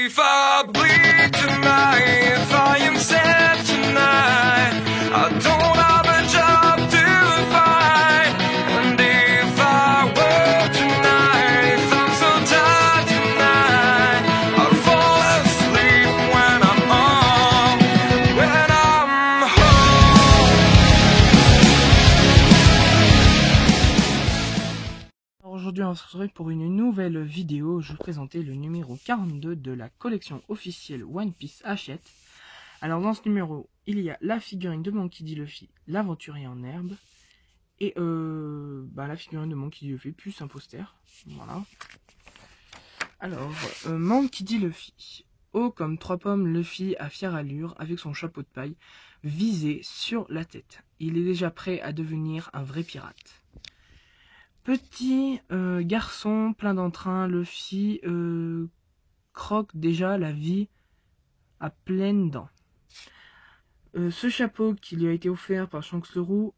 if I bleed tonight, if I am sad tonight, I don't have a job to find. And if I work tonight, if I'm so tired tonight, I'll fall asleep when I'm home, when I'm home. Alors aujourd'hui on se retrouve pour une nouvelle vidéo. Je vais vous présenter le numéro 42 de la collection officielle One Piece Hachette. Alors dans ce numéro, il y a la figurine de Monkey D. Luffy, l'aventurier en herbe, et la figurine de Monkey D. Luffy plus un poster. Voilà. Alors, Monkey D. Luffy. Haut comme 3 pommes, Luffy à fière allure, avec son chapeau de paille visé sur la tête. Il est déjà prêt à devenir un vrai pirate. Petit garçon plein d'entrain, Luffy croque déjà la vie à pleines dents. Ce chapeau qui lui a été offert par Shanks le Roux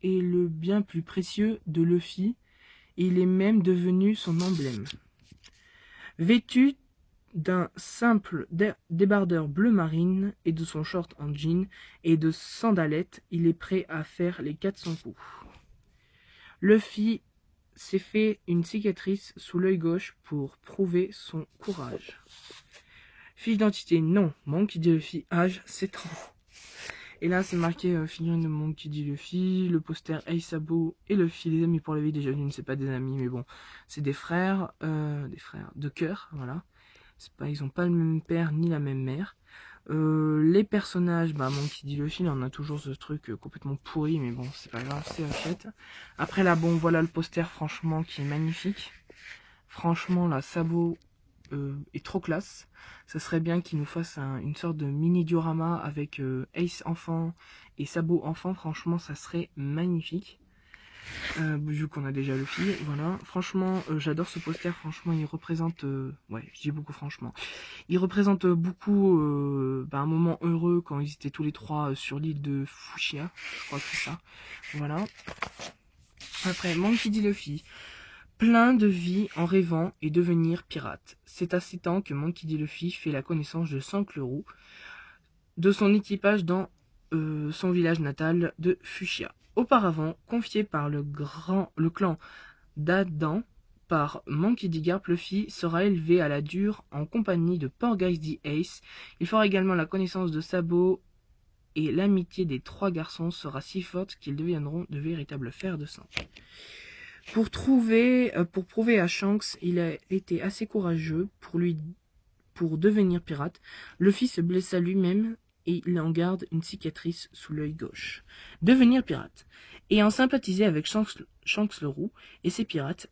est le bien plus précieux de Luffy. Il est même devenu son emblème. Vêtu d'un simple débardeur bleu marine et de son short en jean et de sandalettes, il est prêt à faire les 400 coups. Luffy s'est fait une cicatrice sous l'œil gauche pour prouver son courage. Fiche d'identité, non. Monkey D. Luffy, âge 7 ans. Et là, c'est marqué figurine de Monkey D. Luffy, le poster Ace Sabo et Luffy, les amis pour la vie. Déjà, je ne sais pas des amis, mais bon, c'est des frères de cœur, voilà. Ils n'ont pas le même père ni la même mère. Les personnages, Monkey D. Luffy, on a toujours ce truc complètement pourri, mais bon, c'est pas grave, c'est Hachette. Après là, bon, voilà le poster, franchement, qui est magnifique. Franchement, la Sabo est trop classe. Ça serait bien qu'il nous fasse une sorte de mini diorama avec Ace enfant et Sabo enfant. Franchement, ça serait magnifique. Vu qu'on a déjà Luffy, voilà. Franchement, j'adore ce poster. Franchement, il représente, ouais, je dis beaucoup franchement. Il représente beaucoup un moment heureux quand ils étaient tous les trois sur l'île de Fushia. Je crois que c'est ça. Voilà. Après, Monkey D. Luffy. Plein de vie en rêvant et devenir pirate. C'est à 7 ans que Monkey D. Luffy fait la connaissance de Shanks le Roux, de son équipage dans son village natal de Fushia. Auparavant, confié par le clan d'Adan par Monkey D. Garp, Luffy sera élevé à la dure en compagnie de Portgas D. Ace. Il fera également la connaissance de Sabo et l'amitié des 3 garçons sera si forte qu'ils deviendront de véritables fers de sang. Pour prouver à Shanks, il a été assez courageux pour devenir pirate. Luffy se blessa lui-même et il en garde une cicatrice sous l'œil gauche. Devenir pirate. Ayant sympathisé avec Shanks le Roux et ses pirates,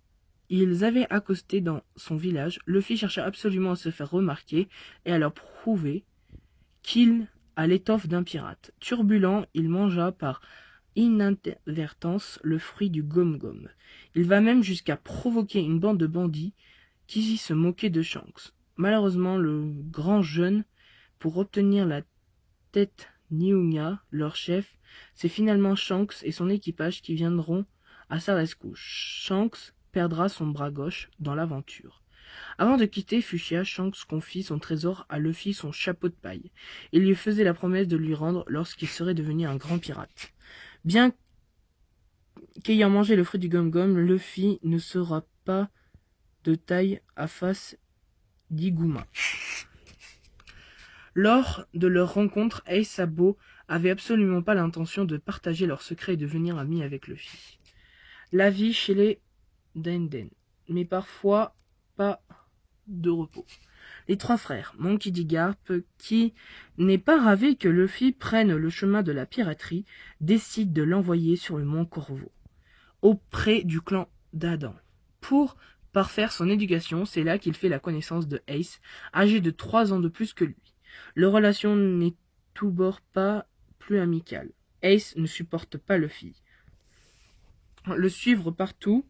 ils avaient accosté dans son village. Luffy chercha absolument à se faire remarquer et à leur prouver qu'il a l'étoffe d'un pirate. Turbulent, il mangea par inadvertance le fruit du gom-gom. Il va même jusqu'à provoquer une bande de bandits qui se moquaient de Shanks. Malheureusement, le grand jeune, pour obtenir la tête Niunya, leur chef, c'est finalement Shanks et son équipage qui viendront à sa rescousse. Shanks perdra son bras gauche dans l'aventure. Avant de quitter Fushia, Shanks confie son trésor à Luffy, son chapeau de paille. Il lui faisait la promesse de lui rendre lorsqu'il serait devenu un grand pirate. Bien qu'ayant mangé le fruit du gom-gom, Luffy ne sera pas de taille à face d'Iguma. Lors de leur rencontre, Ace Sabo avait absolument pas l'intention de partager leur secret et de devenir ami avec Luffy. La vie chez les Denden, mais parfois pas de repos. Les 3 frères, Monkey D. Garp, qui n'est pas ravi que Luffy prenne le chemin de la piraterie, décide de l'envoyer sur le mont Corvo, auprès du clan d'Adan. Pour parfaire son éducation, c'est là qu'il fait la connaissance de Ace, âgé de 3 ans de plus que lui. Leur relation n'est tout bord pas plus amicale. Ace ne supporte pas Luffy. Le suivre partout,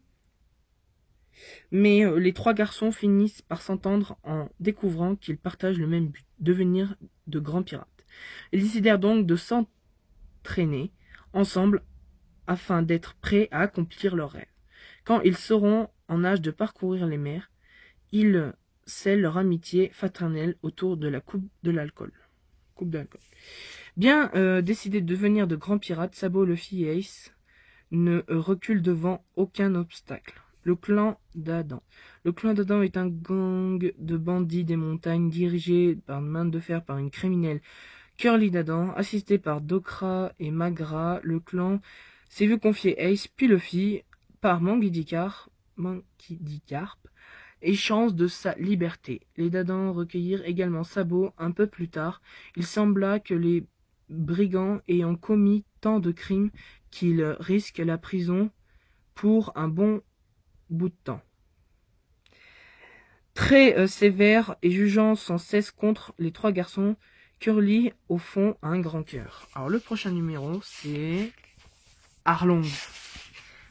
mais les 3 garçons finissent par s'entendre en découvrant qu'ils partagent le même but, devenir de grands pirates. Ils décidèrent donc de s'entraîner ensemble afin d'être prêts à accomplir leurs rêves. Quand ils seront en âge de parcourir les mers, ils scellent leur amitié fraternelle autour de la coupe de l'alcool. Bien décidés de devenir de grands pirates, Sabo, Luffy et Ace ne reculent devant aucun obstacle. Le clan d'Adam. Le clan d'Adam est un gang de bandits des montagnes dirigé par main de fer par une criminelle Curly d'Adam, assisté par Dokra et Magra. Le clan s'est vu confier Ace puis Luffy par Monkey D. Carp et chance de sa liberté. Les Dadans recueillirent également Sabo un peu plus tard. Il sembla que les brigands ayant commis tant de crimes qu'ils risquent la prison pour un bon bout de temps. Très sévère et jugeant sans cesse contre les trois garçons, Curly, au fond, a un grand cœur. Alors le prochain numéro, c'est Arlong.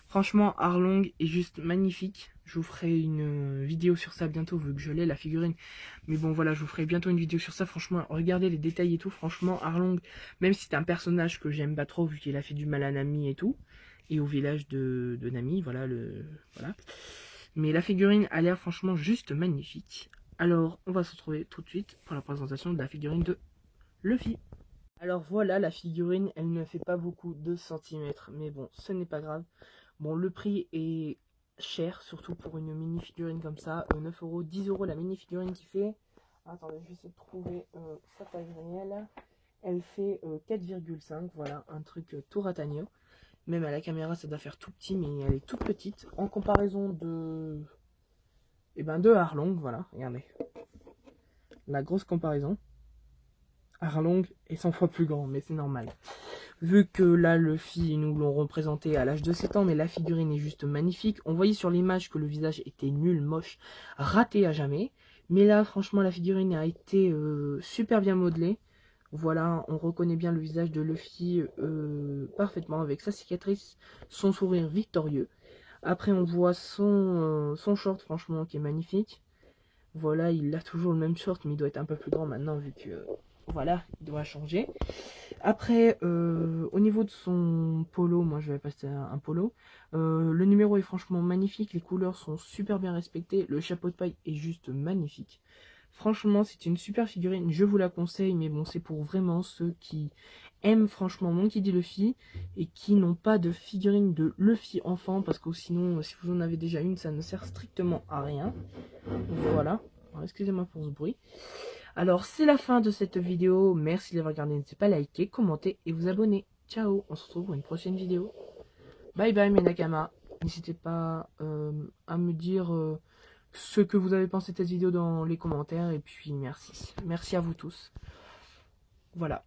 Franchement, Arlong est juste magnifique. Je vous ferai une vidéo sur ça bientôt, vu que je l'ai, la figurine. Mais bon, voilà, je vous ferai bientôt une vidéo sur ça. Franchement, regardez les détails et tout. Franchement, Arlong, même si c'est un personnage que j'aime pas trop, vu qu'il a fait du mal à Nami et tout, et au village de Nami, voilà. Mais la figurine a l'air franchement juste magnifique. Alors, on va se retrouver tout de suite pour la présentation de la figurine de Luffy. Alors voilà, la figurine, elle ne fait pas beaucoup de centimètres, mais bon, ce n'est pas grave. Bon, le prix est cher, surtout pour une mini-figurine comme ça, 9 €, 10 € la mini-figurine qui fait... Attendez, je vais essayer de trouver sa taille réelle. Elle fait 4,5, voilà, un truc tout ratagno. Même à la caméra, ça doit faire tout petit, mais elle est toute petite. En comparaison de... de Arlong, voilà, regardez. La grosse comparaison. Arlong est 100 fois plus grand, mais c'est normal. Vu que là, Luffy, nous l'ont représenté à l'âge de 7 ans, mais la figurine est juste magnifique. On voyait sur l'image que le visage était nul, moche, raté à jamais. Mais là, franchement, la figurine a été super bien modelée. Voilà, on reconnaît bien le visage de Luffy parfaitement, avec sa cicatrice, son sourire victorieux. Après, on voit son short, franchement, qui est magnifique. Voilà, il a toujours le même short, mais il doit être un peu plus grand maintenant, vu que... Voilà, il doit changer. Après, au niveau de son polo, moi je vais passer à un polo. Le numéro est franchement magnifique, les couleurs sont super bien respectées, le chapeau de paille est juste magnifique. Franchement, c'est une super figurine, je vous la conseille, mais bon, c'est pour vraiment ceux qui aiment franchement Monkey D. Luffy et qui n'ont pas de figurine de Luffy enfant, parce que sinon, si vous en avez déjà une, ça ne sert strictement à rien. Voilà, excusez-moi pour ce bruit. Alors, c'est la fin de cette vidéo. Merci d'avoir regardé. N'hésitez pas à liker, commenter et vous abonner. Ciao, on se retrouve pour une prochaine vidéo. Bye bye mes Nakama. N'hésitez pas à me dire ce que vous avez pensé de cette vidéo dans les commentaires. Et puis, merci. Merci à vous tous. Voilà.